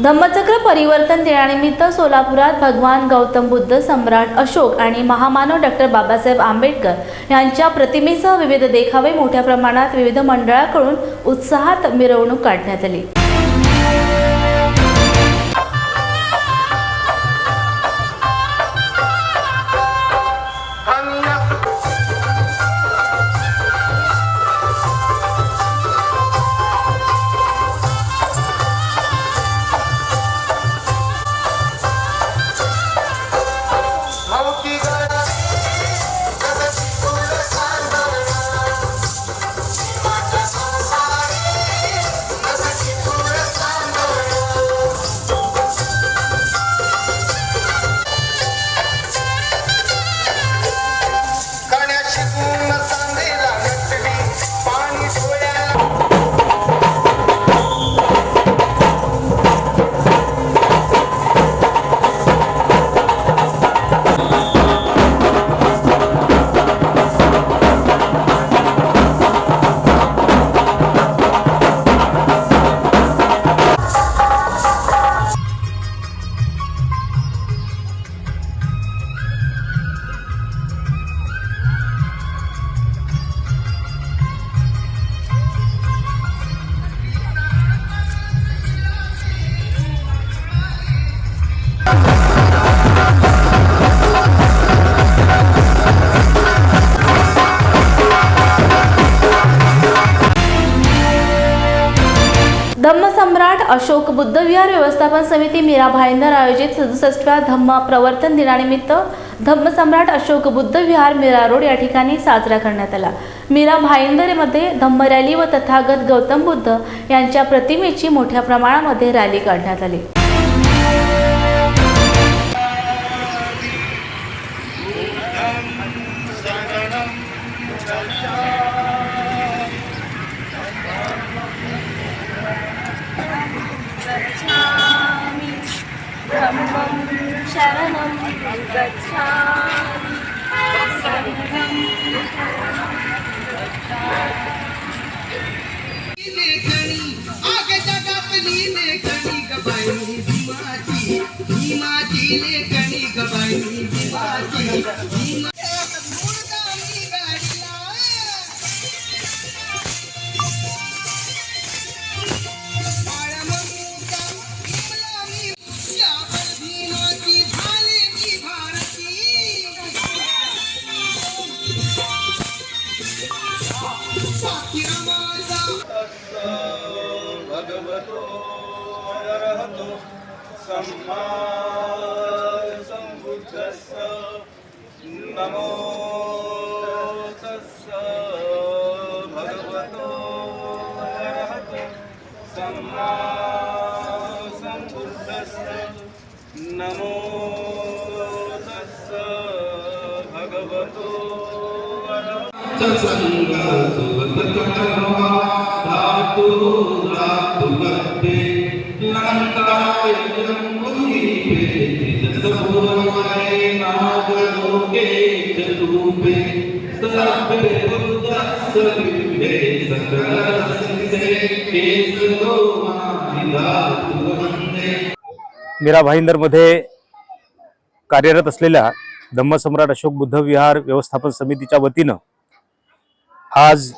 धम्मचक्र परिवर्तन दिनानिमित्त सोलापुरात भगवान गौतम बुद्ध, सम्राट अशोक आणि महामानव डॉक्टर बाबासाहेब आंबेडकर यांच्या प्रतिमेसह विविध देखावे मोठ्या प्रमाणात विविध मंडळाकडून उत्साहात मिरवणूक काढण्यात आली। धम्म सम्राट अशोक बुद्ध विहार व्यवस्थापन समिती मीरा भाईंदर आयोजित 67व्या धम्म प्रवर्तन दिनानिमित्त धम्म सम्राट अशोक बुद्ध विहार मीरा रोड या ठिकाणी साजरा करण्यात आला। मीरा भाईंदरमध्ये धम्म रॅली व तथागत गौतम बुद्ध यांच्या प्रतिमेची मोठ्या प्रमाणामध्ये रॅली काढण्यात आली। शरणं गच्छामि आगे जगातली लेखणी गबाई भीमाची भीमाची लेखणी गबाई भीमाची भगवतो अरहतो सम्मा सम्बुद्धस्स नमो तस्स भगवतो अरहतो सम्मा सम्बुद्धस्स नमो तस्स भगवतो अरहतो मीरा भाईंदरमध्ये कार्यरत असलेल्या धम्म सम्राट अशोक बुद्ध विहार व्यवस्थापन समितीच्या वतीनं आज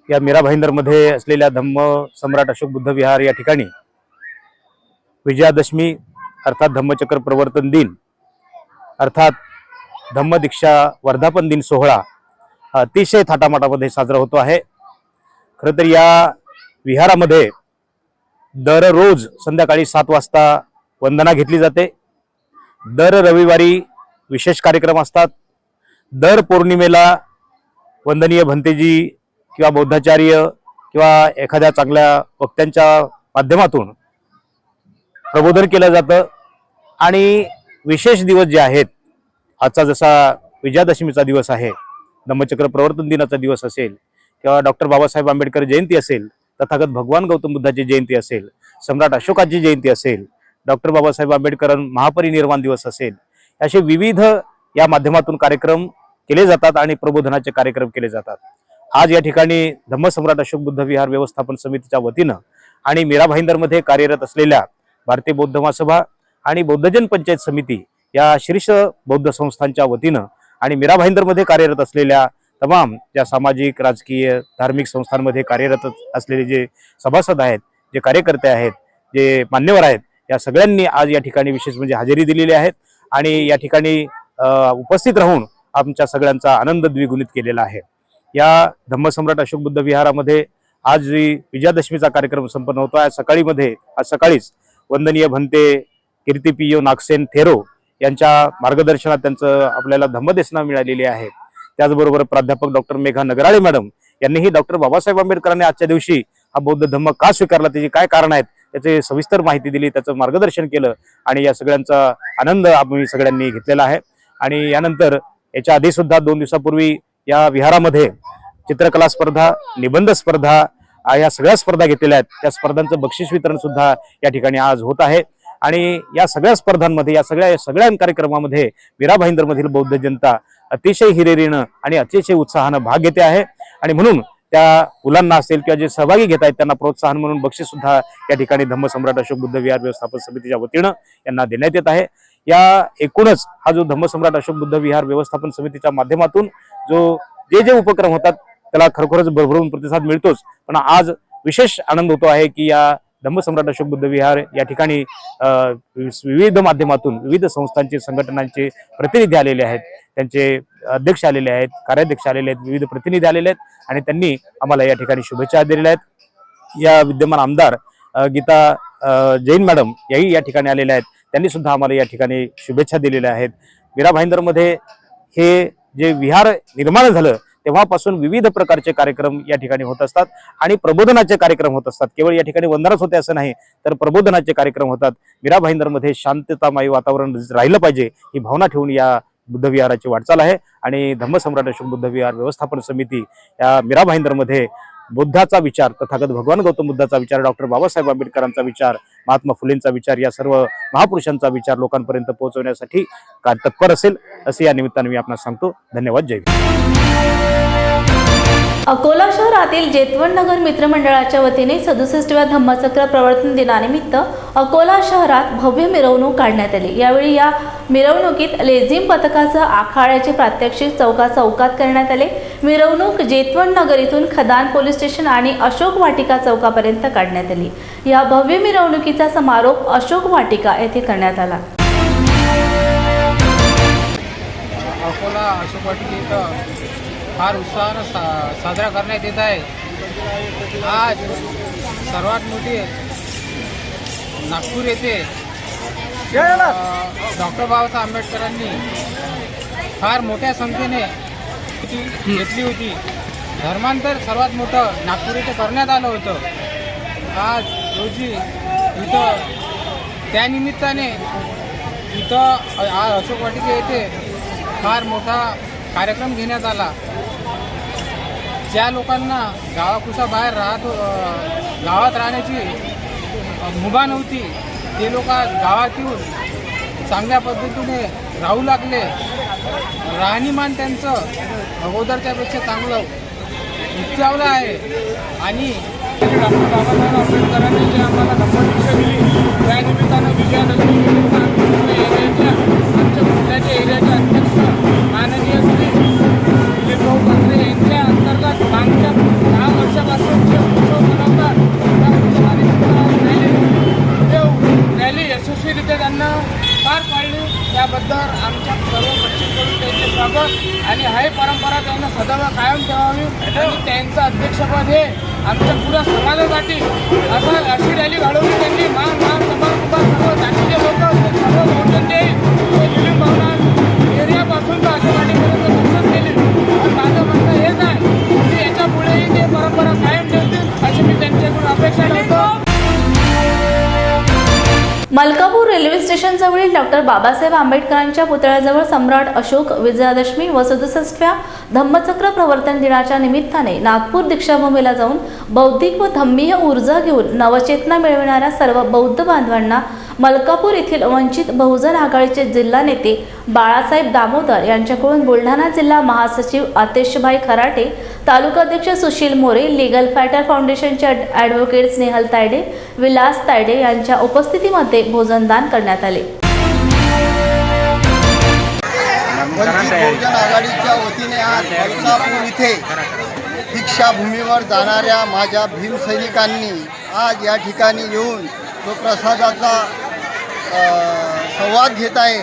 या मीरा भाईंदरमध्ये असलेल्या धम्म सम्राट अशोक बुद्ध विहार या ठिकाणी विजयादशमी अर्थात धम्मचक्र प्रवर्तन दिन अर्थात धम्म दीक्षा वर्धापन दिन सोहळा अतिशय थाटामाटामध्ये साजरा होतो आहे। खरं तर या विहारामध्ये दररोज संध्याकाळी 7 वाजता वंदना घेतली जाते। दर रविवारी विशेष कार्यक्रम असतात। दर पौर्णिमेला वंदनीय भंतेजी किंवा बौद्धाचार्य किंवा एखाद्या चांगल्या वक्त्यांच्या माध्यमातून प्रबोधन केलं जातं आणि विशेष दिवस जे आहेत, आजचा जसा विजयादशमीचा दिवस आहे, धम्मचक्र प्रवर्तन दिनाचा दिवस असेल किंवा डॉक्टर बाबासाहेब आंबेडकर जयंती असेल, तथागत भगवान गौतम बुद्धाची जयंती असेल, सम्राट अशोकाची जयंती असेल, डॉक्टर बाबासाहेब आंबेडकर महापरिनिर्वाण दिवस असेल, असे विविध या माध्यमातून कार्यक्रम केले जातात आणि प्रबोधनाचे कार्यक्रम केले जातात। आज या ठिकाणी धम्म सम्राट अशोक बुद्ध विहार व्यवस्थापन समितीच्या वतीनं आणि मीरा भाईंदरमध्ये कार्यरत असलेल्या भारतीय बौद्ध महासभा आणि बौद्धजन पंचायत समिती या शीर्ष बौद्ध संस्थांच्या वतीनं आणि मीरा भाईंदरमध्ये कार्यरत असलेल्या तमाम ज्या सामाजिक राजकीय धार्मिक संस्थांमध्ये कार्यरत असलेले जे सभासद आहेत, जे कार्यकर्ते आहेत, जे मान्यवर आहेत, या सगळ्यांनी आज या ठिकाणी विशेष म्हणजे हजेरी दिलेली आहेत आणि या ठिकाणी उपस्थित राहून आमच्या सगळ्यांचा आनंद द्विगुणित केलेला आहे। या धम्मसम्राट अशोक बुद्ध विहारामध्ये आज विजयादशमीचा कार्यक्रम संपन्न होतो आहे। आज सकाळीच वंदनीय भंते कीर्ती पियो नागसेन थेरो यांच्या मार्गदर्शनात त्यांचं आपल्याला धम्मदेसना मिळालेली आहे। त्याचबरोबर प्राध्यापक डॉक्टर मेघा नगराळे मॅडम यांनीही डॉक्टर बाबासाहेब आंबेडकरांनी आजच्या दिवशी हा बौद्ध धम्म का स्वीकारला, त्याची काय कारण आहेत त्याचे सविस्तर माहिती दिली, त्याचं मार्गदर्शन केलं आणि या सगळ्यांचा आनंद आम्ही सगळ्यांनी घेतलेला आहे। आणि यानंतर याच्या आधी सुद्धा 2 दिवसापूर्वी या विहारामध्ये चित्रकला स्पर्धा, निबंध स्पर्धा या सगळ्या स्पर्धा घेतलेल्या आहेत। त्या स्पर्धांचं बक्षीस वितरण सुद्धा या ठिकाणी आज होत आहे आणि या सगळ्या स्पर्धांमध्ये या सगळ्या कार्यक्रमामध्ये मीरा भाईंदरमधील बौद्ध जनता अतिशय हिरिरीनं आणि अतिशय उत्साहानं भाग घेते आहे आणि म्हणून त्या मुलांना असेल किंवा जे सहभागी घेत आहेत त्यांना प्रोत्साहन म्हणून बक्षीस सुद्धा या ठिकाणी धम्मसम्राट अशोक बुद्ध विहार व्यवस्थापन समितीच्या वतीनं यांना देण्यात येत आहे। या एकूणच हा जो धम्मसम्राट अशोक बुद्ध विहार व्यवस्थापन समितीच्या माध्यमातून जे उपक्रम होतात त्याला खरोखरच भरभरून प्रतिसाद मिळतोच, पण आज विशेष आनंद होतो आहे की या धम्मसम्राट अशोक बुद्ध विहार या ठिकाणी विविध माध्यमातून विविध संस्थांचे संघटनांचे प्रतिनिधी आलेले आहेत, त्यांचे अध्यक्ष आलेले आहेत, कार्याध्यक्ष आलेले आहेत, विविध प्रतिनिधी आलेले आहेत आणि त्यांनी आम्हाला या ठिकाणी शुभेच्छा दिलेल्या आहेत। या विद्यमान आमदार गीता जैन मॅडम याही या ठिकाणी आलेल्या आहेत, त्यांनी सुद्धा आम्हाला या ठिकाणी शुभेच्छा दिलेल्या आहेत। मीरा भाईंदरमध्ये हे जे विहार निर्माण झालं तेव्हापासून विविध प्रकारचे कार्यक्रम या ठिकाणी होत असतात आणि प्रबोधनाचे कार्यक्रम होत असतात। केवळ या ठिकाणी वंदनाच होते असं नाही, तर प्रबोधनाचे कार्यक्रम होतात। मीरा भाईंदरमध्ये शांततामय वातावरण राहिलं पाहिजे ही भावना ठेवून या बुद्ध विहाराची वाटचाल आहे आणि धम्मसम्राट अशोक बुद्ध विहार व्यवस्थापन समिती या मीरा भाईंदरमध्ये बुद्धाचा विचार, तथागत भगवान गौतम बुद्धाचा विचार, डॉक्टर बाबासाहेब आंबेडकरांचा विचार, महात्मा फुलेंचा विचार या सर्व महापुरुषांचा विचार लोकांपर्यंत पोहोचवण्यासाठी तत्पर असेल असे या निमित्ताने मी आपणास सांगतो। धन्यवाद। जय भीम। अकोला शहरातील जेतवण नगर मित्रमंडळाच्या वतीने 67व्या धम्मचक्र प्रवर्तन दिनानिमित्त अकोला शहरात भव्य मिरवणूक काढण्यात आली। यावेळी या मिरवणुकीत लेझिम पथकासह आखाड्याचे प्रात्यक्षिक चौकात करण्यात आले। मिरवणूक जेतवण नगर इथून खदान पोलीस स्टेशन आणि अशोक वाटिका चौकापर्यंत काढण्यात आली। या भव्य मिरवणुकीचा समारोप अशोक वाटिका येथे करण्यात आला। अकोला अशोक वाटिकेत फार उत्साहानं साजरा करण्यात येत आहे। आज सर्वात मोठी नागपूर येथे डॉक्टर बाबासाहेब आंबेडकरांनी फार मोठ्या संख्येने घेतली होती। धर्मांतर सर्वात मोठं नागपूर येथे करण्यात आलं होतं। आज रोजी इथं त्यानिमित्ताने इथं अशोक वाटिके येथे फार मोठा कार्यक्रम घेण्यात आला। ज्या लोकांना गावाकुसाबाहेर गावात राहण्याची मुभा नव्हती ते लोक गावात येऊन चांगल्या पद्धतीने राहू लागले। राहणीमान त्यांचं अगोदरच्यापेक्षा चांगलं उंचावलं आहे आणि डॉक्टर बाबासाहेब आंबेडकरांनी जे आम्हाला धम्मदीक्षा दिली त्या निमित्तानं विजयादशमी एरियाच्या आमच्या कुठल्याच्या एरियाच्या अध्यक्ष माननीय श्री दिलीपभाऊ कात्रे यांच्या अंतर्गत मागच्या 10 वर्षापासून जे उत्सव मनवतात त्या उत्सवाने रॅली यशस्वीरित्या त्यांना पार पाडली। त्याबद्दल आमच्या सर्व पक्षाकडून त्यांचे स्वागत आणि ही परंपरा त्यांना सदैव कायम ठेवावी आणि त्यांचं अध्यक्षपद हे आमच्या पुऱ्या समाजासाठी अशी रॅली घडवली त्यांनी। मान समाज सर्व जातीचे लोक सर्व बहुजनते दिलीप भावना एरियापासून तर अशा वाटेपर्यंत सक्सेस केली। आणि माझं म्हणणं हेच आहे की याच्या पुढेही ते परंपरा कायम ठेवतील अशी मी त्यांच्याकडून अपेक्षा करतो। मलकापूर रेल्वे स्टेशन जवळील डॉक्टर बाबासाहेब आंबेडकरांच्या पुतळ्याजवळ सम्राट अशोक विजयादशमी व 67व्या धम्मचक्र प्रवर्तन दिनाच्या निमित्ताने नागपूर दीक्षाभूमीला जाऊन बौद्धिक व धम्मीय ऊर्जा घेऊन नवचेतना मिळविणाऱ्या सर्व बौद्ध बांधवांना मलकापूर येथील वंचित बहुजन आघाडीचे जिल्हा नेते बाळासाहेब दामोदर यांच्याकडून बुलढाणा जिल्हा महासचिव आतिशभाई खराटे, तालुका अध्यक्ष सुशील मोरे, लीगल फायटर फाउंडेशनचे ॲडव्होकेट स्नेहल तायडे, विलास तायडे यांच्या उपस्थितीमध्ये भोजनदान करण्यात आले. वंचित बहुजन आघाडीच्या वतीने आज मलकापूर इथे दीक्षाभूमीवर जाणाऱ्या माझ्या भीमसैनिकांनी आज या ठिकाणी येऊन तो प्रसादाचा संवाद घेत आहे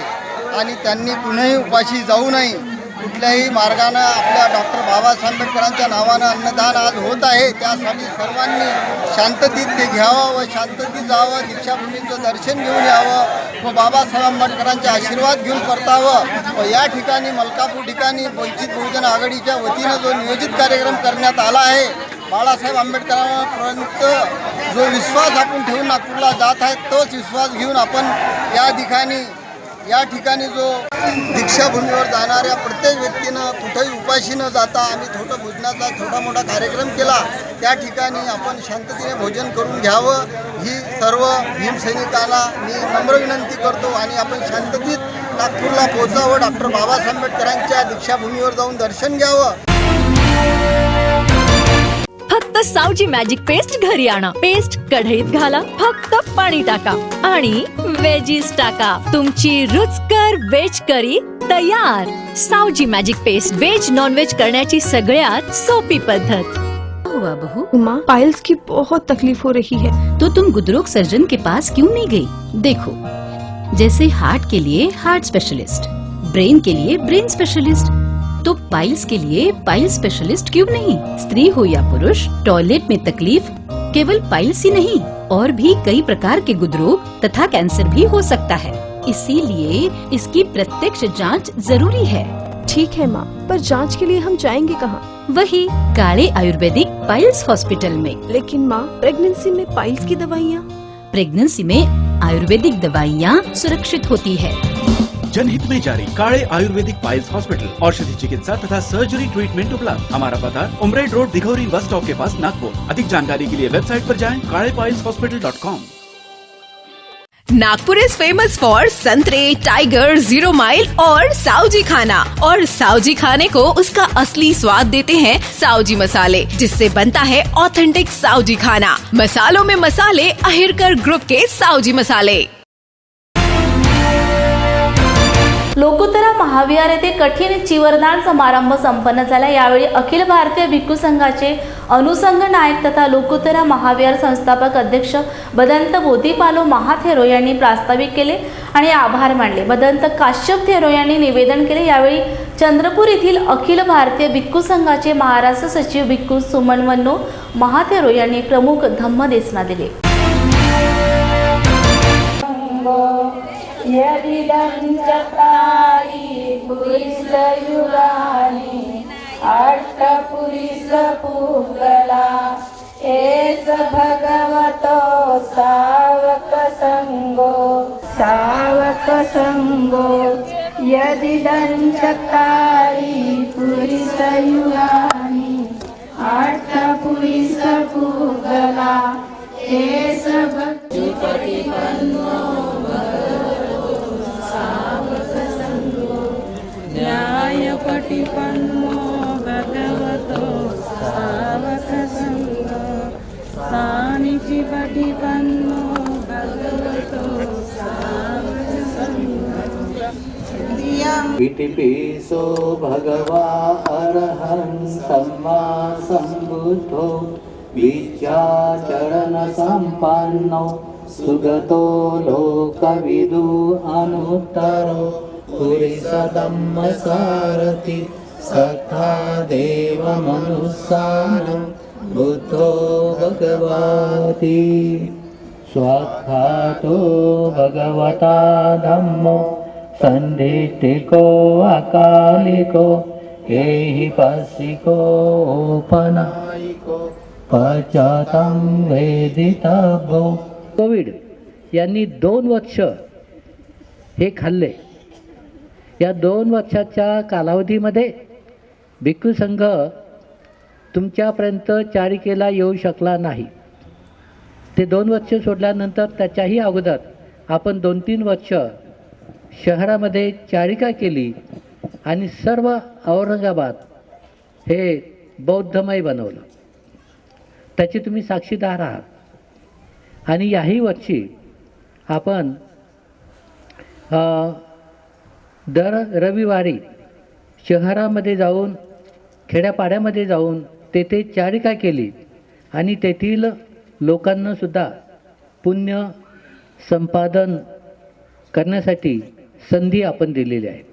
आणि त्यांनी कुणीही उपाशी जाऊ नये. कुठल्याही मार्गानं आपल्या डॉक्टर बाबासाहेब आंबेडकरांच्या नावानं अन्नदान आज होत आहे. त्यासाठी सर्वांनी शांततेत ते घ्यावं व शांततेत जावं, दीक्षाभूमीचं दर्शन घेऊन यावं व बाबासाहेब आंबेडकरांचे आशीर्वाद घेऊन परतावं. व या ठिकाणी मलकापूर ठिकाणी वंचित बहुजन आघाडीच्या वतीनं जो नियोजित कार्यक्रम करण्यात आला आहे, बाळासाहेब आंबेडकरांपर्यंत जो विश्वास आपण ठेवून नागपूरला जात आहे, तोच विश्वास घेऊन आपण या ठिकाणी जो दीक्षाभूमीवर जाणाऱ्या प्रत्येक व्यक्तीनं कुठेही उपाशी न जाता आम्ही भोजनाचा छोटा मोठा कार्यक्रम केला. त्या ठिकाणी आपण शांततेने भोजन करून घ्यावं ही सर्व भीमसैनिकांना मी नम्र विनंती करतो आणि आपण शांततेत नागपूरला पोहोचावं, डॉक्टर बाबासाहेब आंबेडकरांच्या दीक्षाभूमीवर जाऊन दर्शन घ्यावं. फक्त सावजी मॅजिक पेस्ट घरी आणा. पेस्ट कढईत घाला, फक्त पाणी टाका आणि वेजीज टाका. तुमची रुचकर वेज करी तयार. Saoji magic paste veg non veg करण्याची सगळ्यात सोपी पद्धत. हुआ बहू? माँ, पाइल्स की बहुत तकलीफ हो रही है. तो तुम गुदरोग सर्जन के पास क्यों नहीं गई? देखो, जैसे हार्ट के लिए हार्ट स्पेशलिस्ट, ब्रेन के लिए ब्रेन स्पेशलिस्ट, तो पाइल्स के लिए पाइल्स स्पेशलिस्ट क्यों नहीं? स्त्री हो या पुरुष, टॉयलेट में तकलीफ केवल पाइल्स ही नहीं और भी कई प्रकार के गुदरोग तथा कैंसर भी हो सकता है. इसीलिए इसकी प्रत्यक्ष जांच जरूरी है. ठीक है माँ, पर जांच के लिए हम जाएंगे कहाँ? वही काले आयुर्वेदिक पाइल्स हॉस्पिटल में. लेकिन माँ, प्रेगनेंसी में पाइल्स की दवाइयाँ? प्रेगनेंसी में आयुर्वेदिक दवाइयाँ सुरक्षित होती है. जनहित में जारी काले आयुर्वेदिक पाइल्स हॉस्पिटल, औषधि चिकित्सा तथा सर्जरी ट्रीटमेंट उपलब्ध. हमारा पता उमरेड रोड, दिघौरी बस स्टॉप के पास, नागपुर. अधिक जानकारी के लिए वेबसाइट पर जाएं kalepailshospital.com. Nagpur is famous for संतरे, टाइगर, 0 माइल और सावजी खाना. और सावजी खाने को उसका असली स्वाद देते हैं सावजी मसाले, जिससे बनता है ऑथेंटिक सावजी खाना. मसालों में मसाले अहिरकर ग्रुप के सावजी मसाले. लोकोत्तरा महाविहार येथे कठीण चिवरदान समारंभ संपन्न झाला. यावेळी अखिल भारतीय भिक्खू संघाचे अनुसंघ नायक तथा लोकोत्तरा महाविहार संस्थापक अध्यक्ष बदंत बोधीपालो महाथेरो यांनी प्रास्ताविक केले आणि आभार मानले. बदंत काश्यप थेरो यांनी निवेदन केले. यावेळी चंद्रपूर येथील अखिल भारतीय भिक्खू संघाचे महाराष्ट्र सचिव भिक्खू सुमनवन्नो महाथेरो यांनी प्रमुख धम्मदेसना दिले. यदिदं चत्वारि पुरीशयुगानि अष्टपुरीशपूगला एष भगवतो सावकसंगो यदिदं चत्वारि पुरीशयुगानि अष्टपुरीशपूगला एष भगवतो न्यायपटिपन्नो भगवतो सावकसंगो सानिचिपटिपन्नो भगवतो सावकसंगो इतिपिसो भगवा अरहं सम्मा सम्बुद्धो विद्याचरणसम्पन्नो सुगतो लोकविदु अनुत्तरो पुरीसधम्मसारथि सखा देवमनुस्सारं बुद्धो भगवति. स्वाख्यातो भगवता धम्मो सन्धिष्ठिको अकालिको एहि पशिकोपनायिको पश्चातं वेदितभो. कोविड यांनी 2 वर्ष हे खाल्ले. या 2 वर्षाच्या कालावधीमध्ये भिक्खू संघ तुमच्यापर्यंत चारिकेला येऊ शकला नाही. ते 2 वर्ष सोडल्यानंतर त्याच्याही अगोदर आपण 2-3 वर्ष शहरामध्ये चारिका केली आणि सर्व औरंगाबाद हे बौद्धमय बनवलं. त्याची तुम्ही साक्षीदार आहात. आणि याही वर्षी आपण दर रविवारी शहरामध्ये जाऊन खेड्यापाड्यामध्ये जाऊन तेथे चारिका केली आणि तेथील लोकांनासुद्धा पुण्य संपादन करण्यासाठी संधी आपण दिलेली आहे.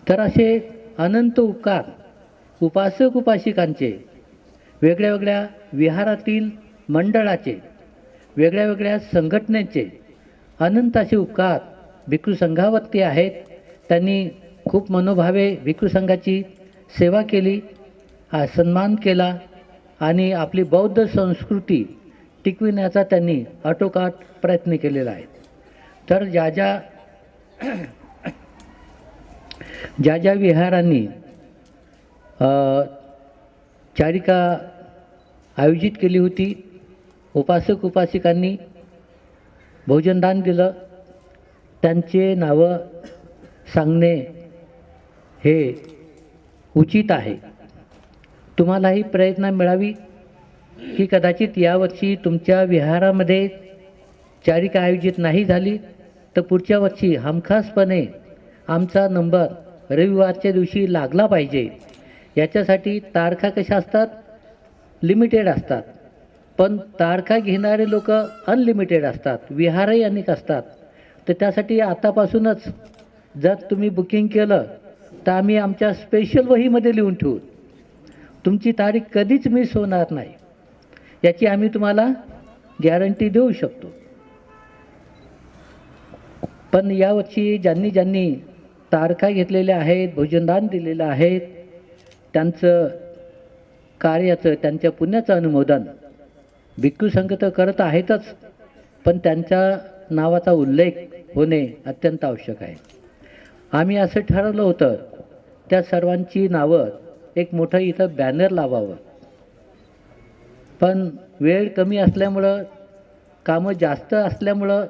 तर असे अनंत उपकार उपासक उपासिकांचे, वेगळ्या वेगळ्या विहारातील मंडळाचे, वेगळ्या वेगळ्या संघटनेचे अनंत असे उपकार भिक्खू संघावरती आहेत. त्यांनी खूप मनोभावे भिक्खू संघाची सेवा केली, सन्मान केला आणि आपली बौद्ध संस्कृती टिकविण्याचा त्यांनी आटोकाट प्रयत्न केलेला आहे. तर ज्या ज्या विहारांनी चारिका आयोजित केली होती, उपासक उपासिकांनी भोजनदान दिलं, त्यांचे नावं सांगणे हे उचित आहे. तुम्हालाही प्रेरणा मिळावी की कदाचित यावर्षी तुमच्या विहारामध्ये चारिका आयोजित नाही झाली तर पुढच्या वर्षी हमखासपणे आमचा नंबर रविवारच्या दिवशी लागला पाहिजे. याच्यासाठी तारखा कशा असतात, लिमिटेड असतात, पण तारखा घेणारे लोक अनलिमिटेड असतात, विहारही अनेक असतात. तर त्यासाठी आतापासूनच जर तुम्ही बुकिंग केलं तर आम्ही आमच्या स्पेशल वहीमध्ये लिहून ठेवू. तुमची तारीख कधीच मिस होणार नाही याची आम्ही तुम्हाला गॅरंटी देऊ शकतो. पण यावर्षी ज्यांनी ज्यांनी तारखा घेतलेल्या आहेत, भोजनदान दिलेलं आहे, त्यांचं कार्याचं, त्यांच्या पुण्याचं अनुमोदन भिक्खू संघ तर करत आहेतच, पण त्यांच्या नावाचा उल्लेख होणे अत्यंत आवश्यक आहे. आम्ही असं ठरवलं होतं त्या सर्वांची नावं एक मोठं इथं बॅनर लावावं, पण वेळ कमी असल्यामुळं, कामं जास्त असल्यामुळं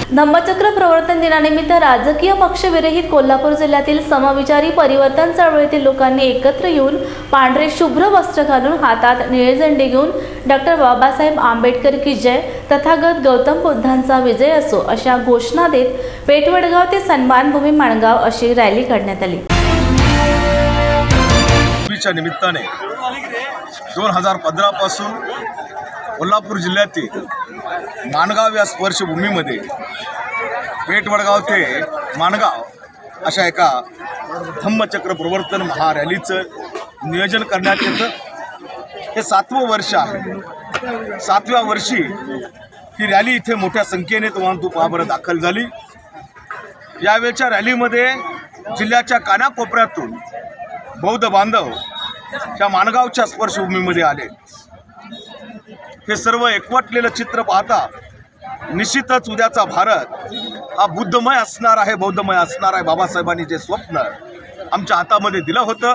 धम्मचक्र प्रवर्तन दिनानिमित्त राजकीय पक्षविरहित कोल्हापूर जिल्ह्यातील समविचारी परिवर्तन चळवळीतील लोकांनी एकत्र येऊन पांढरे शुभ्र वस्त्र घालून हातात निळे झेंडे घेऊन डॉक्टर बाबासाहेब आंबेडकर की जय, तथागत गौतम बुद्धांचा विजय असो अशा घोषणा देत पेठवडगाव ते सन्मानभूमी माणगाव अशी रॅली काढण्यात आली. च्या निमित्ताने 2015 पासून कोल्हापूर जिल्ह्यातील माणगाव या स्पर्शभूमीमध्ये पेठवडगाव ते माणगाव अशा एका धम्मचक्र प्रवर्तन महारॅलीचं नियोजन करण्यात येतं. हे 7वं वर्ष आहे. 7व्या वर्षी ही रॅली इथे मोठ्या संख्येने तुम्हाला पाहाबरं दाखल झाली. यावेळच्या रॅलीमध्ये जिल्ह्याच्या कानाकोपऱ्यातून बौद्ध बांधव त्या माणगावच्या स्पर्शभूमीमध्ये आले. हे सर्व एकवटलेलं चित्र पाहता निश्चितच उद्याचा भारत हा बुद्धमय असणार आहे, बौद्धमय असणार आहे. बाबासाहेबांनी जे स्वप्न आमच्या हातामध्ये दिलं होतं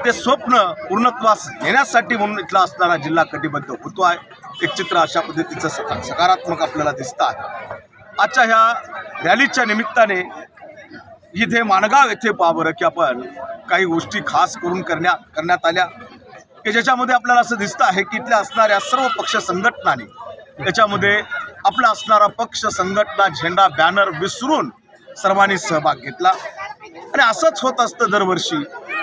ते स्वप्न पूर्णत्वास नेण्यासाठी म्हणून इथला असणारा जिल्हा कटिबद्ध होतो आहे. एक चित्र अशा पद्धतीचं सकारात्मक आपल्याला दिसतं आहे. आजच्या ह्या रॅलीच्या निमित्ताने इथे माणगाव येथे पहा बरं की आपण काही गोष्टी खास करून करण्यात आल्या की ज्याच्यामध्ये आपल्याला असं दिसतं आहे की इथल्या असणाऱ्या सर्व पक्ष संघटनांनी त्याच्यामध्ये आपला असणारा पक्ष, संघटना, झेंडा, बॅनर विसरून सर्वांनी सहभाग घेतला. आणि असंच होत असतं दरवर्षी.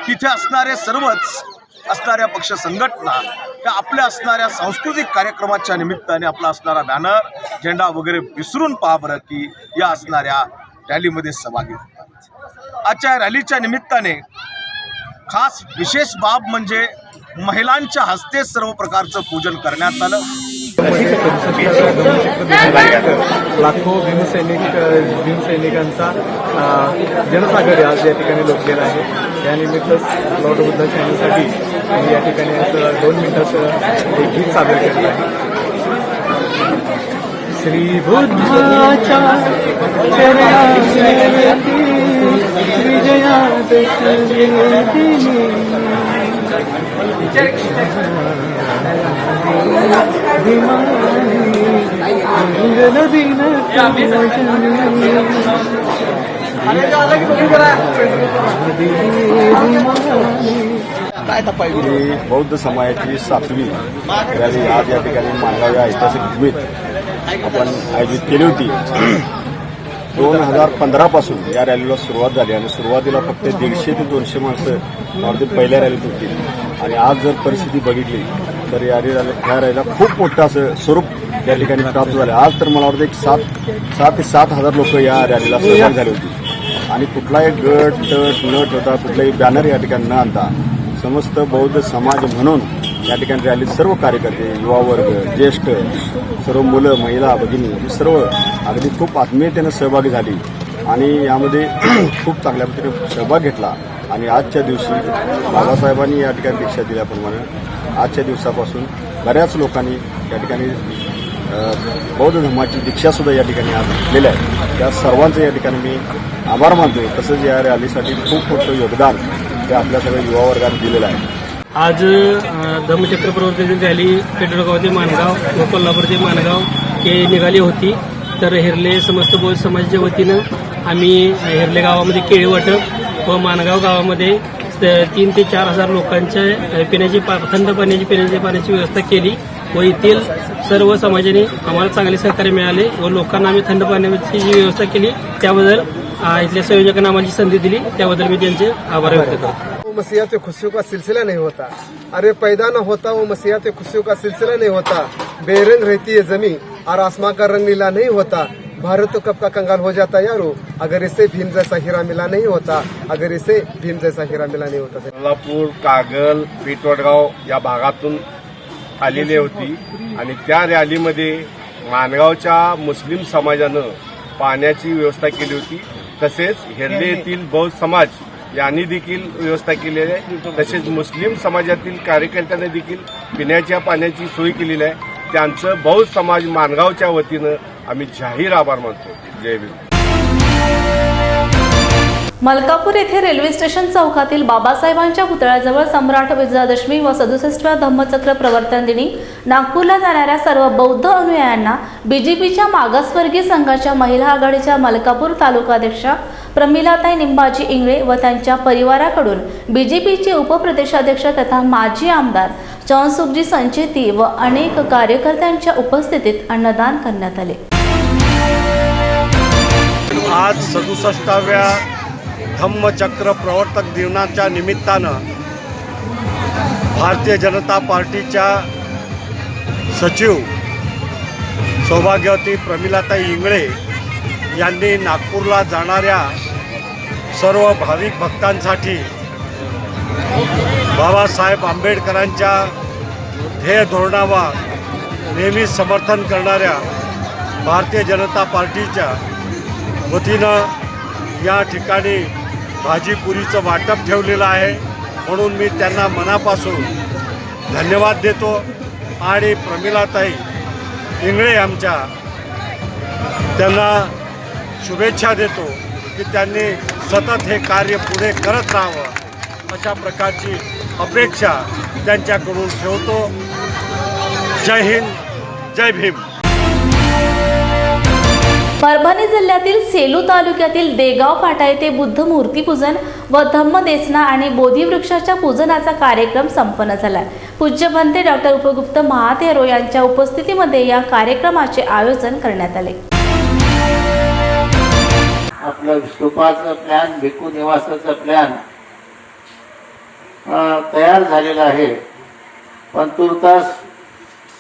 तिथे असणारे सर्वच असणाऱ्या पक्ष संघटना त्या आपल्या असणाऱ्या सांस्कृतिक कार्यक्रमाच्या निमित्ताने आपला असणारा बॅनर, झेंडा वगैरे विसरून पहा बरं की या असणाऱ्या रॅलीमध्ये सहभागी होतात. आजच्या रॅलीच्या निमित्ताने खास विशेष बाब म्हणजे महिलांच्या हस्ते सर्व प्रकारचं पूजन करण्यात आलं. लाखो भीमसैनिकांचा जनसागर आज या ठिकाणी लोटलेला आहे. त्यानिमित्तच लॉर्ड बुद्ध चॅनलसाठी या ठिकाणी 2 मिनिटाचं एक गीत सादर केलं आहे. श्री बुद्धाच्या चरणांची विजयात ही बौद्ध समाजाची 7वी रॅली आज या ठिकाणी मानगाव या ऐतिहासिक भूमीत आपण आयोजित केली होती. 2015 पासून या रॅलीला सुरुवात झाली आणि सुरुवातीला फक्त 150 ते 200 माणसं अगदी पहिल्या रॅलीत होती आणि आज जर परिस्थिती बघितली तर या रॅलीला खूप मोठं असं स्वरूप या ठिकाणी प्राप्त झालं. आज तर मला वाटतं एक 7 ते 7,000 लोक या रॅलीला सहभागी झाली होती आणि कुठलाही गट तट न ठेवता कुठलाही बॅनर या ठिकाणी न आणता समस्त बौद्ध समाज म्हणून या ठिकाणी रॅलीत सर्व कार्यकर्ते, युवा वर्ग, ज्येष्ठ, सर्व मुलं, महिला, भगिनी सर्व अगदी खूप आत्मीयतेनं सहभागी झाली आणि यामध्ये खूप चांगल्या पद्धतीने सहभाग घेतला. आणि आजच्या दिवशी बाबासाहेबांनी या ठिकाणी दीक्षा दिल्याप्रमाणे आजच्या दिवसापासून बऱ्याच लोकांनी या ठिकाणी बौद्ध धर्माची दीक्षासुद्धा या ठिकाणी आज घेतलेली आहे. त्या सर्वांचं या ठिकाणी मी आभार मानतो. तसंच या रॅलीसाठी खूप मोठं योगदान ते आपल्या सगळ्या युवा वर्गाने दिलेलं आहे. आज धम्मचक्र प्रवर्तन रॅली पेटवडगाव ते माणगाव व कोल्हापूर ते माणगाव हे निघाली होती. तर हेरले समस्त बौद्ध समाजाच्या वतीनं आम्ही हेरले गावामध्ये केळी वाटप व माणगाव गावामध्ये 3 ते 4,000 लोकांच्या थंड पिण्याची पाण्याची व्यवस्था केली व येथील सर्व समाजाने आम्हाला चांगले सहकार्य मिळाले व लोकांना आम्ही थंड पाण्याची जी व्यवस्था केली त्याबद्दल इथल्या संयोजकांना आम्हाला संधी दिली त्याबद्दल मी त्यांचे आभार व्यक्त करतो. मसीहत खुशियों का सिलसिला नहीं होता, अरे पैदा न होता वो मसीहत खुशियों का सिलसिला नहीं होता. बेरंग रहती है जमी और आसमां का रंग नीला नहीं होता. भारत तो कब का कंगाल हो जाता यारो अगर इसे भीम जैसा हीरा मिला नहीं होता, अगर इसे भीम जैसा हीरा मिला नहीं होता. कोल्हापूर, कागल, पेटवडगाव या भागातून आलेली होती आणि त्या रॅलीमध्ये माणगावच्या मुस्लिम समाजानं पाण्याची व्यवस्था केली होती. तसेच हेरले येथील बौद्ध समाज यांनी देखील व्यवस्था केलेली आहे. तसेच मुस्लिम समाजातील कार्यकर्त्यांनी देखील पिण्याच्या पाण्याची सोय केलेली आहे. त्यांचं बौद्ध समाज माणगावच्या वतीनं आम्ही जाहीर आभार मानतो. जय भीम. मलकापूर येथे रेल्वे स्टेशन चौकातील बाबासाहेबांच्या पुतळ्याजवळ सम्राट विजयादशमी व 67व्या धम्मचक्र प्रवर्तन दिनी नागपूरला जाणाऱ्या सर्व बौद्ध अनुयायांना बीजेपीच्या मागासवर्गीय संघाच्या महिला आघाडीच्या मलकापूर तालुकाध्यक्षा प्रमिलाताई निंबाजी इंगळे व त्यांच्या परिवाराकडून बीजेपीचे उपप्रदेशाध्यक्ष तथा माजी आमदार चौनसुखजी संचेती व अनेक कार्यकर्त्यांच्या उपस्थितीत अन्नदान करण्यात आले. आज 67व्या धम्मचक्र प्रवर्तक दिनाच्या निमित्तानं भारतीय जनता पार्टीच्या सचिव सौभाग्यवती प्रमिलाताई इंगळे यांनी नागपूरला जाणाऱ्या सर्व भाविक भक्तांसाठी बाबासाहेब आंबेडकरांच्या ध्येय धोरणावर नेहमी समर्थन करणाऱ्या भारतीय जनता पार्टीच्या वतीनं या ठिकाणी भाजीपुरीचं वाटप ठेवलेलं आहे. म्हणून मी त्यांना मनापासून धन्यवाद देतो आणि प्रमिलाताई इंगळे आमच्या त्यांना शुभेच्छा देतो की त्यांनी सतत हे कार्य पुढे करत राहावं अशा प्रकारची अपेक्षा त्यांच्याकडून ठेवतो. जय हिंद, जय भीम. परभणी जिल्ह्यातील सेलू तालुक्यातील देगाव फाटा येथे बुद्ध मूर्तीपूजन व धम्मदेसना आणि बोधिवृक्षाच्या पूजनाचा कार्यक्रम संपन्न झाला. पूज्य भंते डॉक्टर उपगुप्त महाथेरो यांच्या उपस्थितीमध्ये या कार्यक्रमाचे आयोजन करण्यात आले. आपलं स्तूपाचं प्लॅन, भिक्खू निवासाचा प्लॅन तयार झालेला आहे, पण तुर्तास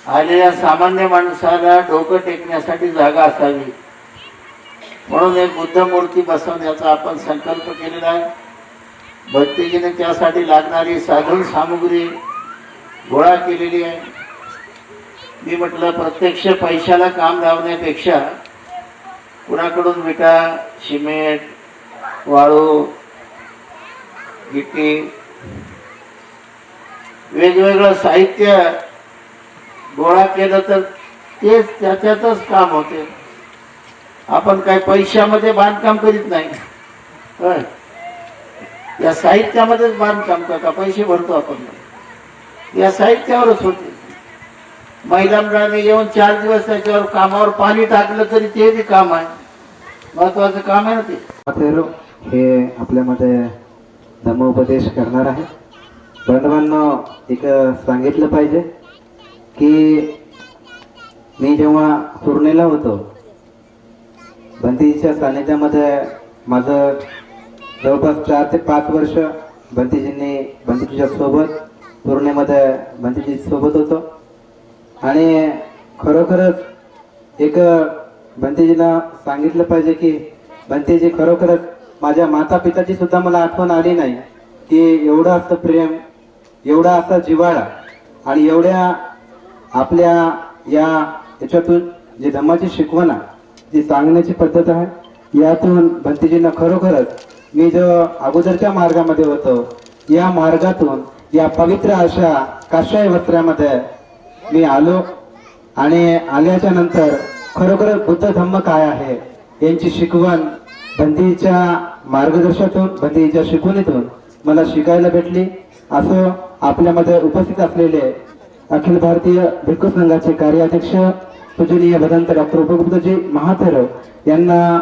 आलेल्या सामान्य माणसाला डोकं टेकण्यासाठी जागा असावी म्हणून एक बुद्ध मूर्ती बसवण्याचा आपण संकल्प केलेला आहे. भक्तीजीने त्यासाठी लागणारी साधन सामुग्री गोळा केलेली आहे. मी म्हटलं प्रत्यक्ष पैशाला काम लावण्यापेक्षा कुणाकडून विटा, सिमेंट, वाळू, गिट्टी, वेगवेगळं साहित्य गोळा केलं तर तेच त्याच्यातच काम होते. आपण काय पैशामध्ये बांधकाम करीत नाही. होय. या साहित्यामध्येच बांधकाम का पैसे भरतो आपण या साहित्यावरच होते. महिला मंडळाने येऊन 4 दिवस त्याच्यावर कामावर पाणी टाकलं तरी ते बी काम आहे, महत्वाचं काम आहे ना ते. हे आपल्यामध्ये धम्मोपदेश करणार आहे. बांधवांना एक सांगितलं पाहिजे की मी जेव्हा पूर्णेला होतो भंतीजीच्या सानिध्यामध्ये माझं जवळपास 4 ते 5 वर्ष भंतीजीच्या सोबत पूर्णेमध्ये भंतीजी सोबत होतो. आणि खरोखरच एक भंतीजीला सांगितलं पाहिजे की भंतीजी खरोखरच माझ्या माता पिताची सुद्धा मला आठवण आली नाही की एवढं असं प्रेम, एवढा असा जिव्हाळा आणि एवढ्या आपल्या याच्यातून जी धम्माची शिकवण आहे, जी सांगण्याची पद्धत आहे, यातून भंतीजींना खरोखरच मी जो अगोदरच्या मार्गामध्ये होतो या मार्गातून या पवित्र अशा काशाय वस्त्रामध्ये मी आलो. आणि आल्याच्या नंतर खरोखरच बुद्ध धम्म काय आहे यांची शिकवण भंतीच्या मार्गदर्शनातून, भंतीच्या शिकवणीतून मला शिकायला भेटली. असं आपल्यामध्ये उपस्थित असलेले अखिल भारतीय भिक्खू संघाचे कार्याध्यक्ष पूजनीय भदंत डॉक्टर उपगुप्तजी महाथेरो यांना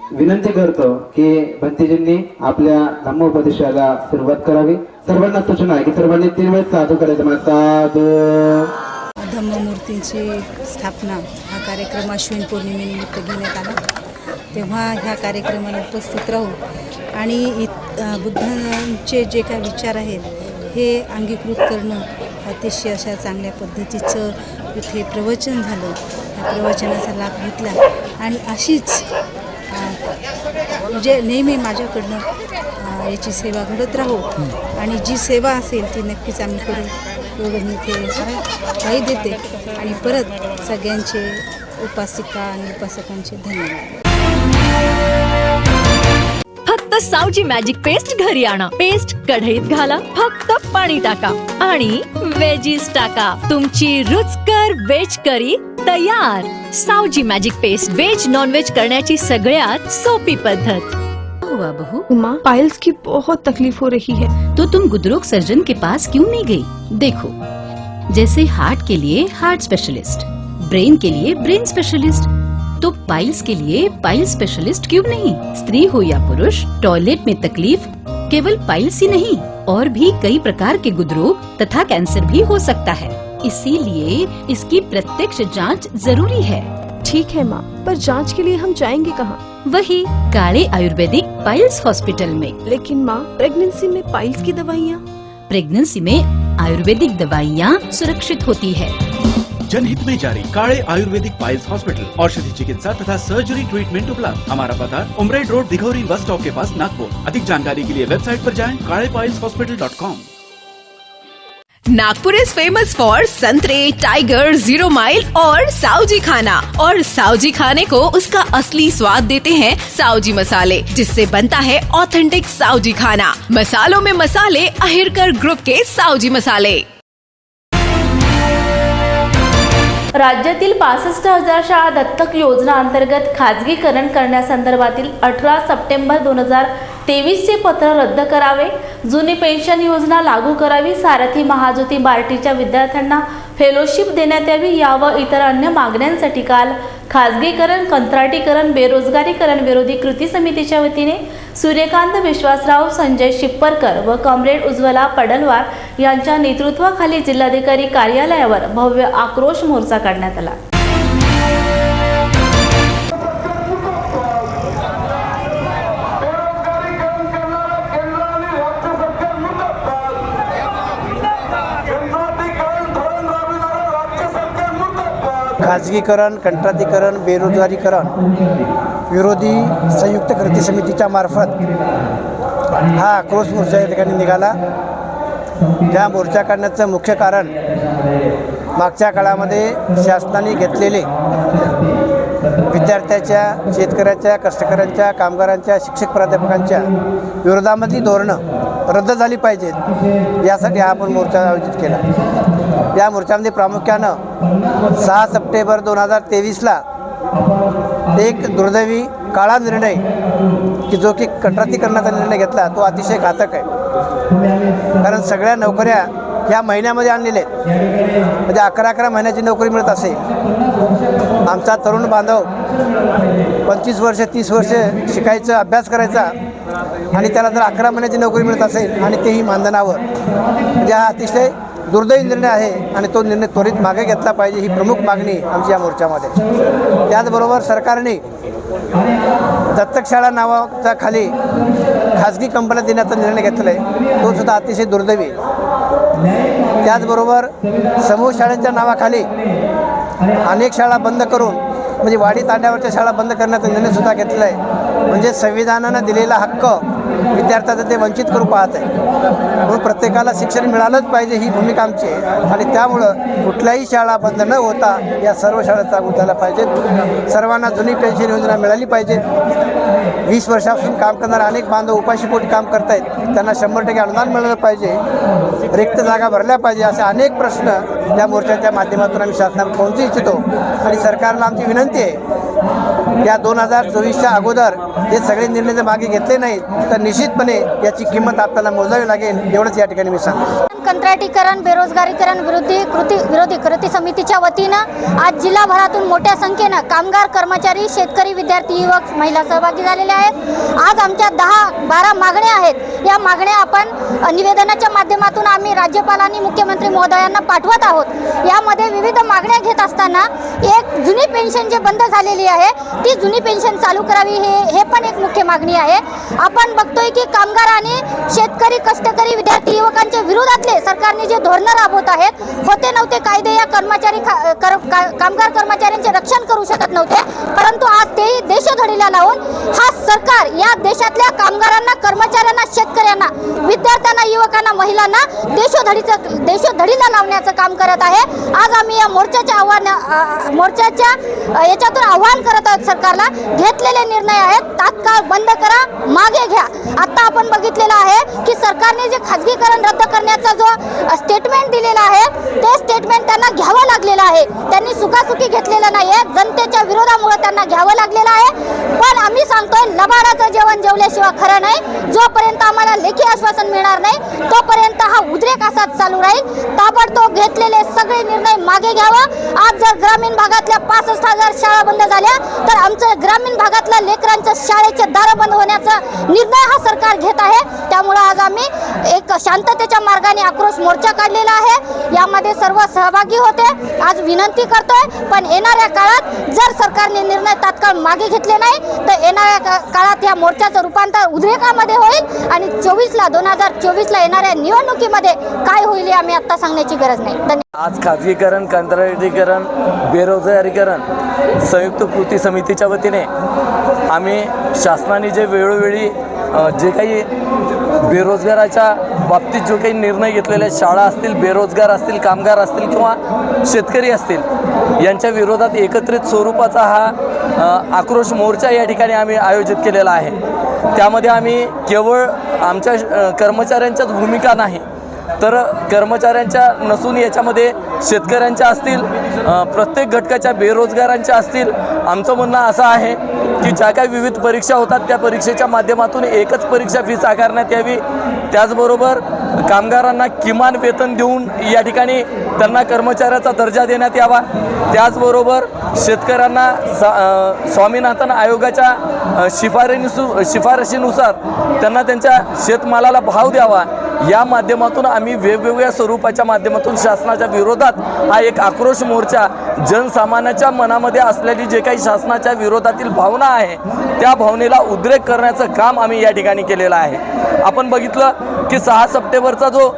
विनंती करतो की भंतीजींनी आपल्या धम्मोपदेशाला सुरुवात करावी. सर्वांना सूचना आहे की सर्वांनी 3 वेळेस साधू करायचं. मला साधू. धम्ममूर्तींची स्थापना हा कार्यक्रम अश्विन पौर्णिमेनिमित्त घेण्यात आला. तेव्हा ह्या कार्यक्रमाला उपस्थित राहू आणि बुद्धांचे जे काही विचार आहेत हे अंगीकृत करणं अतिशय अशा चांगल्या पद्धतीचं इथे प्रवचन झालं. त्या प्रवचनाचा लाभ घेतला आणि अशीच म्हणजे नेहमी माझ्याकडनं याची सेवा घडत राहू आणि जी सेवा असेल ती नक्कीच आम्ही करू एवढं मी ते काही देते. आणि परत सगळ्यांचे उपासिका आणि उपासकांचे धन्यवाद. फक्त सावजी मॅजिक पेस्ट घरी आणा. पेस्ट कढईत घाला, फक्त पाणी टाका आणि वेजीज टाका. तुमची रुचकर वेज करी तयार. Saoji magic paste veg non veg करण्याची सगळ्यात सोपी पद्धत. हुआ बहू? माँ, पाइल्स की बहुत तकलीफ हो रही है। तो तुम गुदरोग सर्जन के पास क्यों नहीं गई? देखो, जैसे हार्ट के लिए हार्ट स्पेशलिस्ट, ब्रेन के लिए ब्रेन स्पेशलिस्ट, तो पाइल्स के लिए पाइल स्पेशलिस्ट क्यों नहीं? स्त्री हो या पुरुष, टॉयलेट में तकलीफ केवल पाइल्स ही नहीं और भी कई प्रकार के गुदरोग तथा कैंसर भी हो सकता है। इसीलिए इसकी प्रत्यक्ष जांच जरूरी है। ठीक है माँ, पर जांच के लिए हम जाएंगे कहाँ? वही काले आयुर्वेदिक पाइल्स हॉस्पिटल में। लेकिन माँ, प्रेगनेंसी में पाइल्स की दवाइयाँ? प्रेगनेंसी में आयुर्वेदिक दवाइयाँ सुरक्षित होती है। जनहित में जारी काले आयुर्वेदिक पाइल्स हॉस्पिटल, औषधि चिकित्सा तथा सर्जरी ट्रीटमेंट उपलब्ध। हमारा पता उमरेड रोड दिघौरी बस स्टॉप के पास नागपुर। अधिक जानकारी के लिए वेबसाइट पर जाएं kalepileshospital.com। Nagpur is famous for संतरे, टाइगर, 0 माइल और सावजी खाना। और सावजी खाने को उसका असली स्वाद देते हैं सावजी मसाले, जिससे बनता है ऑथेंटिक सावजी खाना। मसालों में मसाले अहिरकर ग्रुप के सावजी मसाले। राज्यातील 65,000 शाळा दत्तक योजना अंतर्गत खाजगीकरण करण्यासंदर्भातील 18 सप्टेंबर 2023 चे पत्र रद्द करावे, जुनी पेन्शन योजना लागू करावी, सारथी महाज्योती बार्टीच्या विद्यार्थ्यांना फेलोशिप देण्यात यावी यावर इतर अन्य मागण्यांसाठी काल खाजगीकरण, कंत्राटीकरण, बेरोजगारीकरण विरोधी कृती समितीच्या वतीने सूर्यकांत विश्वासराव, संजय शिप्परकर व कॉम्रेड उज्ज्वला पडलवार यांच्या नेतृत्वाखाली जिल्हाधिकारी कार्यालयावर भव्य आक्रोश मोर्चा काढण्यात आला। खाजगीकरण, कंत्राटीकरण, बेरोजगारीकरण विरोधी संयुक्त कृती समितीच्या मार्फत हा आक्रोश मोर्चा या ठिकाणी निघाला। या मोर्चा काढण्याचं मुख्य कारण मागच्या काळामध्ये शासनाने घेतलेले विद्यार्थ्याच्या, शेतकऱ्याच्या, कष्टकऱ्यांच्या, कामगारांच्या, शिक्षक प्राध्यापकांच्या विरोधामधली धोरणं रद्द झाली पाहिजेत, यासाठी हा आपण मोर्चा आयोजित केला। या मोर्चामध्ये प्रामुख्यानं 6 सप्टेंबर 2023ला एक दुर्दैवी काळा निर्णय की जो की कंत्राटीकरणाचा निर्णय घेतला तो अतिशय घातक आहे. कारण सगळ्या नोकऱ्या ह्या महिन्यामध्ये आणलेल्या आहेत, म्हणजे 11-11 महिन्याची नोकरी मिळत असेल. आमचा तरुण बांधव 25 वर्ष 30 वर्ष शिकायचं, अभ्यास करायचा आणि त्याला जर 11 महिन्याची नोकरी मिळत असेल आणि तेही मानधनावर, म्हणजे हा अतिशय दुर्दैवी निर्णय आहे आणि तो निर्णय त्वरित मागे घेतला पाहिजे, ही प्रमुख मागणी आमच्या या मोर्चामध्ये. त्याचबरोबर सरकारने दत्तक शाळा नावाच्या खाली खाजगी कंपन्या देण्याचा निर्णय घेतला आहे, तो सुद्धा अतिशय दुर्दैवी. त्याचबरोबर समूह शाळांच्या नावाखाली अनेक शाळा बंद करून, म्हणजे वाडी तांड्यावरच्या शाळा बंद करण्याचा निर्णयसुद्धा घेतलेला आहे. म्हणजे संविधानानं दिलेला हक्क विद्यार्थ्याचा ते वंचित करू पाहत आहे. म्हणून प्रत्येकाला शिक्षण मिळालंच पाहिजे ही भूमिका आमची आहे आणि त्यामुळं कुठल्याही शाळा बंद न होता या सर्व शाळा चालू झाल्या पाहिजेत. सर्वांना जुनी पेन्शन योजना मिळाली पाहिजे. 20 वर्षापासून काम करणारे अनेक बांधव उपाशीपोटी काम करत आहेत, त्यांना 100% अनुदान मिळालं पाहिजे, रिक्त जागा भरल्या पाहिजे, असे अनेक प्रश्न या मोर्चाच्या माध्यमातून आम्ही शासनाला पोहोचू इच्छितो. आणि सरकारला आमची विनंती आहे, या 2024च्या अगोदर हे सगळे निर्णय जर मागे घेतले नाहीत तर निश्चितपणे याची किंमत आपल्याला मोजावी लागेल, एवढंच या ठिकाणी मी सांगतो. कंत्राटीकरण बेरोजगारीकरण विरोधी कृती समितीच्या वतीनं आज जिल्हाभरातून मोठ्या संख्येनं कामगार, कर्मचारी, शेतकरी, विद्यार्थी, युवक, महिला सहभागी झालेले आहेत. आज आमच्या 10-12 मागण्या आहेत. या मागण्या आपण निवेदनाच्या माध्यमातून आम्ही राज्यपाल आणि मुख्यमंत्री महोदयांना पाठवत आहोत. यामध्ये विविध मागण्या घेत असताना एक जुनी पेन्शन जे बंद झालेली आहे ती जुनी पेन्शन चालू करावी हे पण एक मुख्य मागणी आहे. आपण बघतोय की कामगार आणि शेतकरी, कष्टकरी, विद्यार्थी, युवकांच्या विरोधातले सरकारने जे धोरणं राबवत आहेत, होते नव्हते कायदे या कामगार कर्मचाऱ्यांचे रक्षण करू शकत नव्हते, परंतु आज तेही देशोधडीला लावून हा सरकार या देशातल्या कामगारांना, कर्मचाऱ्यांना, शेतकऱ्यांना, विद्यार्थ्यांना, युवकांना, महिलांना देशोधडीला लावण्याचं काम करत आहे. आज आम्ही या मोर्चाच्या याच्यातून आव्हान करत आहोत सरकारला, घेतलेले निर्णय आहेत तात्काळ बंद करा, मागे घ्या. आता आपण बघितलेलं आहे की सरकारने जे खाजगीकरण रद्द करण्याचा जो स्टेटमेंट दिलेला आहे ते स्टेटमेंट त्यांना घ्यावं लागलेलं आहे. त्यांनी सुखासुखी घेतलेलं नाही आहे, जनतेच्या विरोधामुळे त्यांना घ्यावं लागलेलं आहे. पण आम्ही सांगतोय, लबाडाचं जेवण जेवल्याशिवाय खरं नाही. जोपर्यंत आम्हाला लेखी आश्वासन मिळणार नाही तोपर्यंत हा उद्रेक असाच चालू राहील. ताबडतोब घेतलेले सगळे निर्णय मागे घ्यावा. आज जर ग्रामीण भागातल्या 65,000 शाळा बंद झाल्या तर आमचं ग्रामीण भागातल्या लेकरांच्या शाळेचे दार बंद होण्याचा निर्णय हा सरकार घेत आहे. त्यामुळे आज आम्ही एक शांततेच्या मार्गाने आक्रोश मोर्चा काढलेला आहे. यामध्ये सर्व सहभागी होते. आज विनंती करतोय, पण येणाऱ्या काळात जर सरकारने निर्णय तात्काळ मागे घेतले नाही तर येणाऱ्या काळात या मोर्चाचं रूपांतर उद्रेकामध्ये होईल आणि 2024ला येणाऱ्या निवडणुकीमध्ये काय होईल हे आम्ही आता सांगण्याची गरज नाही. धन्यवाद. आज खाजगीकरण, कंत्राटीकरण, बेरोजगारीकरण संयुक्त कृती समितीच्या वतीने आम्ही शासनाने जे वेळोवेळी जे काही बेरोजगाराच्या बाबतीत जो काही निर्णय घेतलेले, शाळा असतील, बेरोजगार असतील, कामगार असतील किंवा शेतकरी असतील, यांच्या विरोधात एकत्रित स्वरूपाचा हा आक्रोश मोर्चा या ठिकाणी आम्ही आयोजित केलेला आहे. त्यामध्ये आम्ही केवळ आमच्या कर्मचाऱ्यांच्याच भूमिका नाही तर कर्मचाऱ्यांच्या नसून याच्यामध्ये शेतकऱ्यांच्या असतील, प्रत्येक घटकाच्या, बेरोजगारांच्या असतील. आमचं म्हणणं असं आहे की ज्या काही विविध परीक्षा होतात त्या परीक्षेच्या माध्यमातून एकच परीक्षा फीस आकारण्यात यावी. त्याचबरोबर कामगारांना किमान वेतन देऊन या ठिकाणी त्यांना कर्मचाऱ्याचा दर्जा देण्यात यावा. त्याचबरोबर शेतकऱ्यांना स्वामीनाथन आयोगाच्या शिफारशीनुसार त्यांना त्यांच्या शेतमालाला भाव द्यावा. या माध्यमातून आम्ही वेगवेगळ्या स्वरूपाच्या माध्यमातून शासनाच्या विरोधात हा एक आक्रोश मोर्चा, जनसामान्याच्या मनामध्ये असलेली जे काही शासनाच्या विरोधातील भावना आहे त्या भावनेला उद्रेक करण्याचं काम आम्ही या ठिकाणी केलेलं आहे. आपण बघितलं की 6 सप्टेंबरचा जो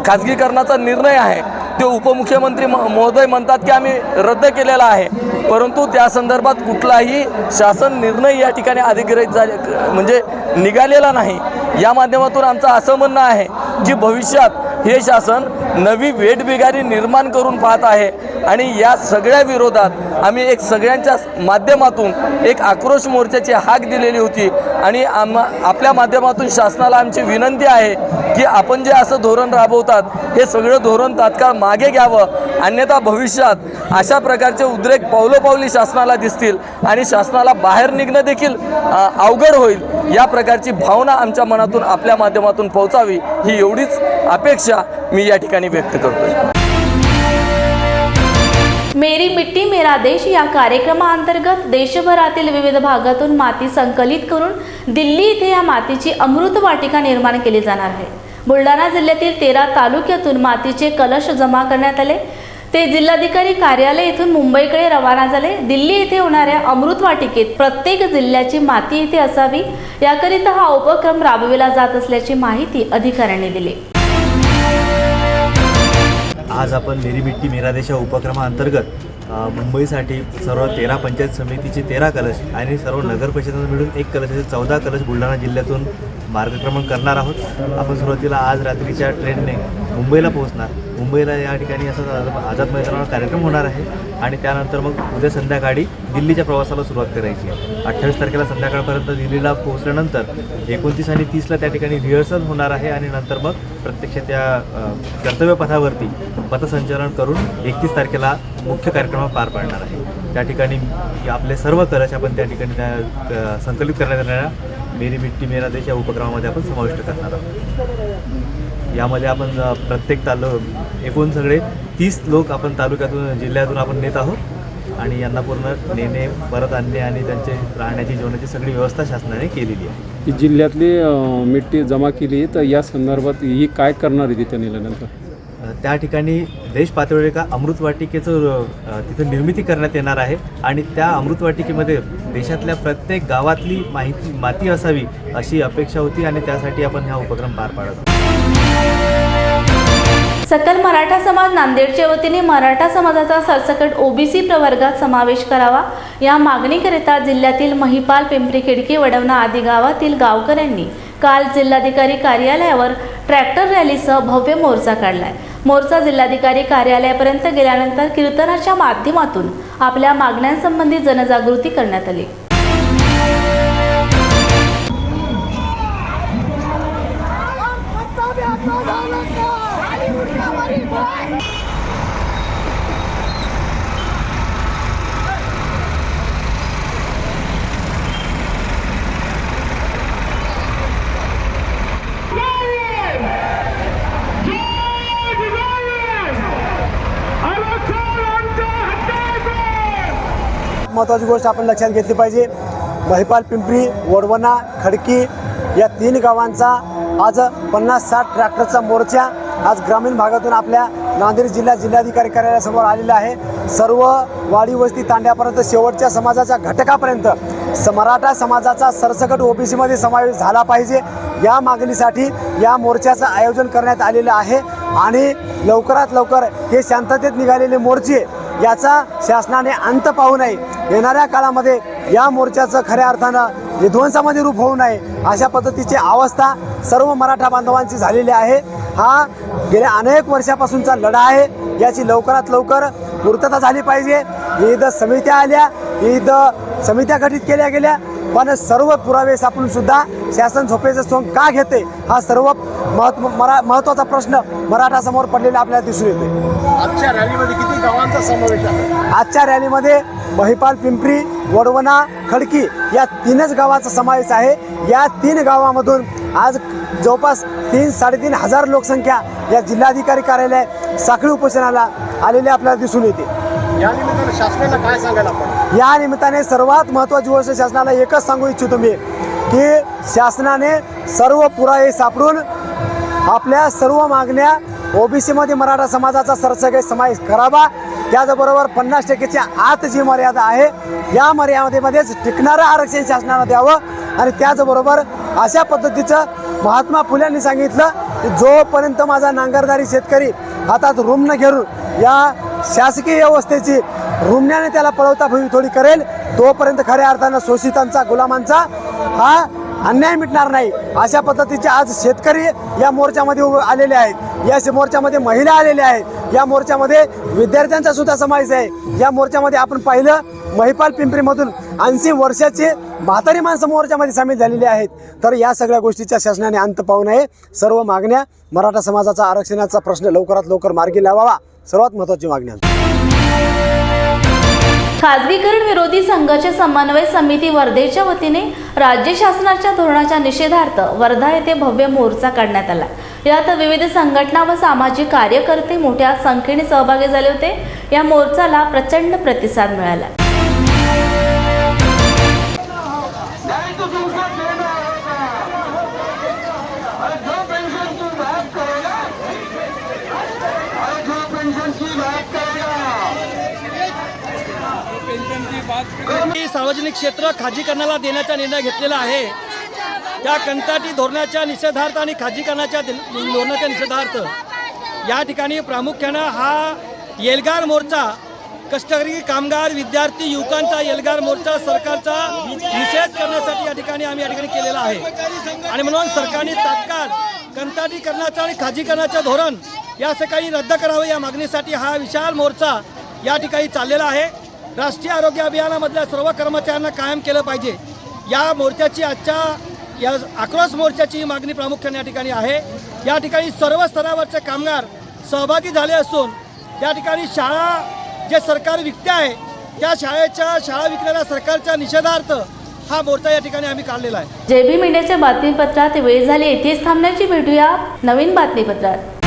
खाजगीकरणाचा निर्णय आहे ते उपमुख्यमंत्री महोदय म्हणतात की आम्ही रद्द केलेला आहे, परंतु त्या संदर्भात कुठलाही शासन निर्णय या ठिकाणी अधिकृत म्हणजे निघालेला नाही. या माध्यमातून आमचं असं म्हणणं आहे की भविष्यात हे शासन नवी वेठबिगारी निर्माण करून पाहत आहे आणि या सगळ्या विरोधात आम्ही एक सगळ्यांच्या माध्यमातून एक आक्रोश मोर्चाची हाक दिलेली होती आणि आपल्या माध्यमातून शासनाला आमची विनंती आहे की आपण जे असं धोरण राबवतात हे सगळं धोरण तात्काळ मागे घ्यावं अन्यथा भविष्यात अशा प्रकारचे उद्रेक पावलोपावली शासनाला दिसतील आणि शासनाला बाहेर निघणं देखील अवघड होईल। या प्रकारची भावना आमच्या मनातून आपल्या माध्यमातून पोहोचावी ही एवढीच अपेक्षा मी या ठिकाणी व्यक्त करतोय। मेरी मिट्टी मेरा देश या कार्यक्रमाअंतर्गत देशभरातील विविध भागातून माती संकलित करून दिल्ली येथे या मातीची अमृत वाटिका निर्माण केली जाणार आहे। बुलढाणा जिल्ह्यातील 13 तालुक्यातून मातीचे कलश जमा करण्यात आले। ते जिल्हाधिकारी कार्यालय येथून मुंबईकडे रवाना झाले। दिल्ली येथे होणाऱ्या अमृत वाटिकेत प्रत्येक जिल्ह्याची माती येथे असावी याकरिता हा उपक्रम राबविला जात असल्याची माहिती अधिकाऱ्यांनी दिली। आज आपण मेरी मिट्टी मेरा देश या उपक्रमाअंतर्गत मुंबईसाठी सर्व 13 पंचायत समितीचे 13 कलश आणि सर्व नगर परिषदांना मिळून 1 कलश असे 14 कलश बुलढाणा जिल्ह्यातून मार्गक्रमण करणार आहोत। आपण सुरुवातीला आज रात्रीच्या ट्रेनने मुंबईला पोहोचणार। मुंबईला या ठिकाणी असा आझाद मैदानावर कार्यक्रम होणार आहे आणि त्यानंतर मग उद्या संध्याकाळी दिल्लीच्या प्रवासाला सुरुवात करायची आहे। 28 तारखेला संध्याकाळपर्यंत दिल्लीला पोहोचल्यानंतर 29 आणि 30ला त्या ठिकाणी रिहर्सल होणार आहे आणि नंतर मग प्रत्यक्ष त्या कर्तव्यपथावरती पथसंचलन करून 31 तारखेला मुख्य कार्यक्रम पार पाडणार आहे। त्या ठिकाणी आपले सर्व कलश आपण त्या ठिकाणी संकलित करण्यात येणाऱ्या मेरी मिट्टी मेरा देश या उपक्रमामध्ये आपण समाविष्ट करणार आहोत। यामध्ये आपण प्रत्येक एकूण सगळे 30 लोक आपण तालुक्यातून जिल्ह्यातून आपण नेत आहोत आणि यांना पूर्ण नेणे परत आणणे आणि त्यांचे राहण्याची जेवणाची सगळी व्यवस्था शासनाने केलेली आहे। जिल्ह्यातली मिट्टी जमा केली तर या संदर्भात ही काय करणार आहे तिथे नेल्यानंतर? त्या ठिकाणी देश पातळीवर एका अमृतवाटिकेचं तिथं निर्मिती करण्यात येणार आहे आणि त्या अमृतवाटिकेमध्ये देशातल्या प्रत्येक गावातली माती असावी अशी अपेक्षा होती आणि त्यासाठी आपण हा उपक्रम पार पाडत सकल मराठा समाज नांदेडच्या वतीने मराठा समाजाचा सरसकट ओबीसी प्रवर्गात समावेश करावा या मागणीकरिता जिल्ह्यातील महिपाल, पिंपरी खिडकी, वडवणा आदी गावातील गावकऱ्यांनी काल जिल्हाधिकारी कार्यालयावर ट्रॅक्टर रॅलीसह भव्य मोर्चा काढलाय। मोर्चा जिल्हाधिकारी कार्यालयापर्यंत गेल्यानंतर कीर्तनाच्या माध्यमातून आपल्या मागण्यांसंबंधी जनजागृती करण्यात आली। महत्त्वाची गोष्ट आपण लक्षात घेतली पाहिजे। महिपाल, पिंपरी, वडवणा, खडकी या 3 गावांचा आज 50-60 ट्रॅक्टरचा मोर्चा आज ग्रामीण भागातून आपल्या नांदेड जिल्हाधिकारी कार्यालयासमोर आलेला आहे। सर्व वाडी वस्ती तांड्यापर्यंत शेवटच्या समाजाच्या घटकापर्यंत मराठा समाजाचा सरसकट ओबीसीमध्ये समावेश झाला पाहिजे या मागणीसाठी या मोर्चाचं आयोजन करण्यात आलेलं आहे आणि लवकरात लवकर हे शांततेत निघालेले मोर्चे याचा शासनाने अंत पाहू नये। येणाऱ्या काळामध्ये या मोर्चाचं खऱ्या अर्थानं विध्वंसामध्ये रूप होऊ नये अशा पद्धतीची अवस्था सर्व मराठा बांधवांची झालेली आहे। हा गेल्या अनेक वर्षापासूनचा लढा आहे, याची लवकरात लवकर पूर्तता झाली पाहिजे। विविध समित्या आल्या, विविध समित्या गठीत केल्या गेल्या, पण सर्व पुरावे सापडून सुद्धा शासन झोपेचं सोंग का घेते हा सर्व महत्त्वाचा प्रश्न मराठा समोर पडलेला आपल्याला दिसून येते। आजच्या रॅलीमध्ये किती गावांचा समावेश आहे? आजच्या रॅलीमध्ये महिपाल, पिंपरी, वडवणा, खडकी या 3च गावांचा समावेश आहे। या 3 गावांमधून आज जवळपास 3-3.5 हजार लोकसंख्या या जिल्हाधिकारी कार्यालय साखळी उपोषणाला आलेले आपल्याला दिसून येते। या निमित्ताने शासनाला काय सांगायला आपण? या निमित्ताने सर्वात महत्त्वाची गोष्ट शासनाला एकच सांगू इच्छितो मी की शासनाने सर्व पुरावे सापडून आपल्या सर्व मागण्या ओबीसीमध्ये मराठा समाजाचा सरसकट समावेश करावा। त्याचबरोबर 50% आत जी मर्यादा आहे या मर्यादेमध्येच टिकणारं आरक्षण शासनाला द्यावं आणि त्याचबरोबर अशा पद्धतीचं महात्मा फुल्यांनी सांगितलं की जोपर्यंत माझा नांगरदारी शेतकरी हातात रुमणं घेऊन या शासकीय व्यवस्थेची रुमण्याने त्याला पळवता थोडी करेल तोपर्यंत खऱ्या अर्थानं शोषितांचा, गुलामांचा हा अन्याय मिटणार नाही। अशा पद्धतीचे आज शेतकरी या मोर्चामध्ये आलेले आहेत, या मोर्चामध्ये महिला आलेल्या आहेत, या मोर्चामध्ये विद्यार्थ्यांचा सुद्धा समावेश आहे। या मोर्चामध्ये आपण पाहिलं महिपाल, पिंपरीमधून 80 वर्षाचे म्हातारी माणसं मोर्चामध्ये सामील झालेली आहेत। तर या सगळ्या गोष्टीच्या शासनाने अंत पाहू नये। सर्व मागण्या मराठा समाजाचा आरक्षणाचा प्रश्न लवकरात लवकर मार्गी लावावा सर्वात महत्त्वाची मागणी आहे. खाजगीकरण विरोधी संघाच्या समन्वय समिती वर्धेच्या वतीने राज्य शासनाच्या धोरणाच्या निषेधार्थ वर्धा येथे भव्य मोर्चा काढण्यात आला. यात विविध संघटना व सामाजिक कार्यकर्ते मोठ्या संख्येने सहभागी झाले होते. या मोर्चाला प्रचंड प्रतिसाद मिळाला. सार्वजनिक क्षेत्र खाजगीकरणाला देण्याचा निर्णय घेतलेला आहे. त्या कंत्राटी धोरणाच्या निषेधार्थ आणि खाजगीकरणाच्या धोरणाच्या निषेधार्थ या ठिकाणी प्रामुख्यानं हा एल्गार मोर्चा, कष्टकरी कामगार विद्यार्थी युवकांचा एल्गार मोर्चा सरकारचा निषेध करण्यासाठी या ठिकाणी आम्ही केलेला आहे. आणि म्हणून सरकारने तात्काळ कंत्राटीकरणाचं आणि खाजगीकरणाचं धोरण या सकाळी रद्द करावं या मागणीसाठी हा विशाल मोर्चा या ठिकाणी चाललेला आहे. राष्ट्रीय आरोग्य अभियानामधल्या सर्व कर्मचाऱ्यांना कायम केलं पाहिजे या मोर्चाची या आक्रोश मोर्चाची मागणी प्रामुख्याने या ठिकाणी आहे. या ठिकाणी सर्व स्तरावरचे कामगार सहभागी झाले असून या ठिकाणी शाळा जे सरकार विकते आहे त्या शाळा विकलेल्या सरकारच्या निषेधार्थ हा मोर्चा या ठिकाणी आम्ही काढलेला आहे. JB मीडियाच्या बातमीपत्रात वेळ झाली. इथेच थांबण्याची. भेटूया नवीन बातमीपत्रात.